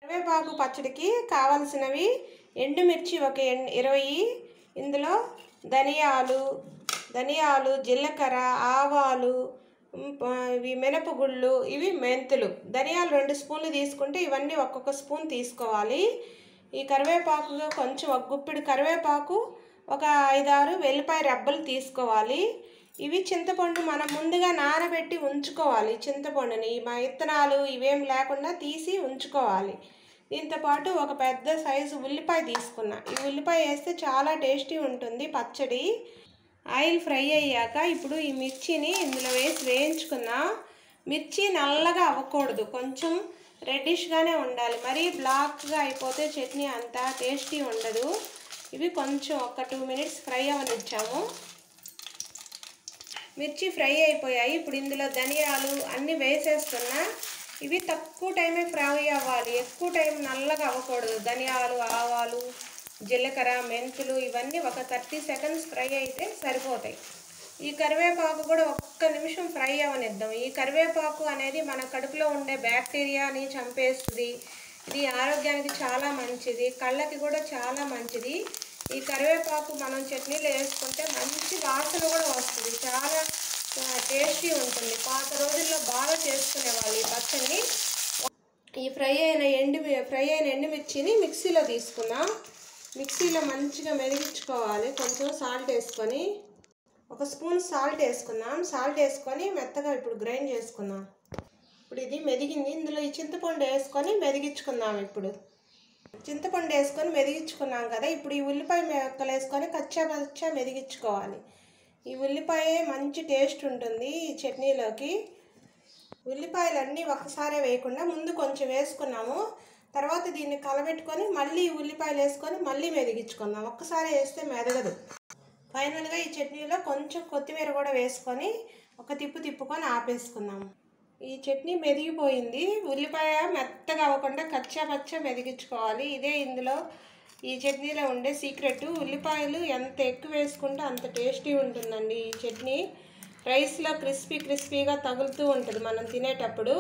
కరివేపాకు పచ్చడికి కావాల్సినవి ఎండుమిర్చి ఒక 20, ఇందులో ధనియాలు, జీలకర్ర, ఆవాలు, ఇవి మినపగుళ్ళు, ఇవి మెంతులు. ధనియాలు 2 స్పూన్లు తీసుకుంటే ఇవన్నీ ఒక్కొక్క స్పూన్ తీసుకోవాలి. ఈ కరివేపాకు కొంచెం ఒక గుప్పిడి కరివేపాకు, ఒక 5-6 వెల్లిపాయ రెబ్బలు తీసుకోవాలి. ఇవి చింతపండు మనం ముందుగా నానబెట్టి ఉంచుకోవాలి. చింతపండుని మా విత్తనాలు ఇవేం లేకుండా తీసి ఉంచుకోవాలి. దీంతోపాటు ఒక పెద్ద సైజు ఉల్లిపాయ తీసుకున్నా. ఈ ఉల్లిపాయ వేస్తే చాలా టేస్టీ ఉంటుంది పచ్చడి. ఆయిల్ ఫ్రై అయ్యాక ఇప్పుడు ఈ మిర్చిని ఇందులో వేసి వేయించుకున్నా. మిర్చి నల్లగా అవ్వకూడదు, కొంచెం రెడ్డిష్గానే ఉండాలి. మరీ బ్లాక్గా అయిపోతే చట్నీ అంత టేస్టీ ఉండదు. ఇవి కొంచెం ఒక 2 మినిట్స్ ఫ్రై అవనిచ్చాము. మిర్చి ఫ్రై అయిపోయాయి. ఇప్పుడు ఇందులో ధనియాలు అన్నీ వేసేస్తున్నా. ఇవి తక్కువ టైమే ఫ్రై అవ్వాలి, ఎక్కువ టైం నల్లగా అవ్వకూడదు. ధనియాలు, ఆవాలు, జీలకర్ర, మెంతులు ఇవన్నీ ఒక 30 సెకండ్స్ ఫ్రై అయితే సరిపోతాయి. ఈ కరివేపాకు కూడా ఒక్క నిమిషం ఫ్రై అవనిద్దాం. ఈ కరివేపాకు అనేది మన కడుపులో ఉండే బ్యాక్టీరియాని చంపేస్తుంది. ఇది ఆరోగ్యానికి చాలా మంచిది, కళ్ళకి కూడా చాలా మంచిది. ఈ కరివేపాకు మనం చట్నీలో వేసుకుంటే మంచి వాసన కూడా వస్తుంది, చాలా టేస్టీ ఉంటుంది. పాత రోజుల్లో బాగా చేసుకునేవాళ్ళు ఈ పచ్చడిని. ఈ ఫ్రై అయిన ఎండుమిర్చిని మిక్సీలో తీసుకున్నాం. మిక్సీలో మంచిగా మెదిగించుకోవాలి. కొంచెం సాల్ట్ వేసుకొని, ఒక స్పూన్ సాల్ట్ వేసుకున్నాం. సాల్ట్ వేసుకొని మెత్తగా ఇప్పుడు గ్రైండ్ చేసుకున్నాం. ఇప్పుడు ఇది మెదిగింది. ఇందులో ఈ చింతపండు వేసుకొని మెదిగించుకుందాం. ఇప్పుడు చింతపండు వేసుకొని మెదిగించుకున్నాం కదా, ఇప్పుడు ఈ ఉల్లిపాయ ముక్కలు వేసుకొని కచ్చా మెదిగించుకోవాలి. ఈ ఉల్లిపాయ మంచి టేస్ట్ ఉంటుంది ఈ చట్నీలోకి. ఉల్లిపాయలన్నీ ఒకసారి వేయకుండా ముందు కొంచెం వేసుకున్నాము, తర్వాత దీన్ని కలబెట్టుకొని మళ్ళీ ఉల్లిపాయలు వేసుకొని మళ్ళీ మెదిగించుకుందాం. ఒక్కసారి వేస్తే మెదగదు. ఫైనల్గా ఈ చట్నీలో కొంచెం కొత్తిమీర కూడా వేసుకొని ఒక తిప్పుకొని ఆపేసుకున్నాము. ఈ చట్నీ మెదిగిపోయింది. ఉల్లిపాయ మెత్తగా అవ్వకుండా కచ్చా మెదిగించుకోవాలి. ఇదే ఇందులో ఈ చట్నీలో ఉండే సీక్రెట్. ఉల్లిపాయలు ఎంత ఎక్కువ వేసుకుంటే అంత టేస్టీ ఉంటుందండి ఈ చట్నీ. రైస్లో క్రిస్పీగా తగులుతూ ఉంటుంది మనం తినేటప్పుడు.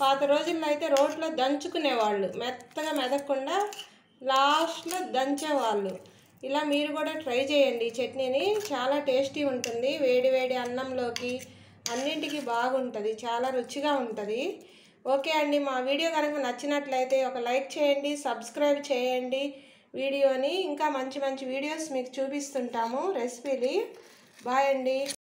పాత రోజుల్లో అయితే రోట్లో దంచుకునేవాళ్ళు, మెత్తగా మెదగకుండా లాస్ట్లో దంచేవాళ్ళు. ఇలా మీరు కూడా ట్రై చేయండి ఈ చట్నీని, చాలా టేస్టీ ఉంటుంది. వేడి అన్నంలోకి అన్నింటికి బాగుంటుంది, చాలా రుచిగా ఉంటుంది. ఓకే అండి, మా వీడియో కనుక నచ్చినట్లయితే ఒక లైక్ చేయండి, సబ్స్క్రైబ్ చేయండి వీడియోని. ఇంకా మంచి వీడియోస్ మీకు చూపిస్తుంటాము రెసిపీలు. బాయ్ అండి.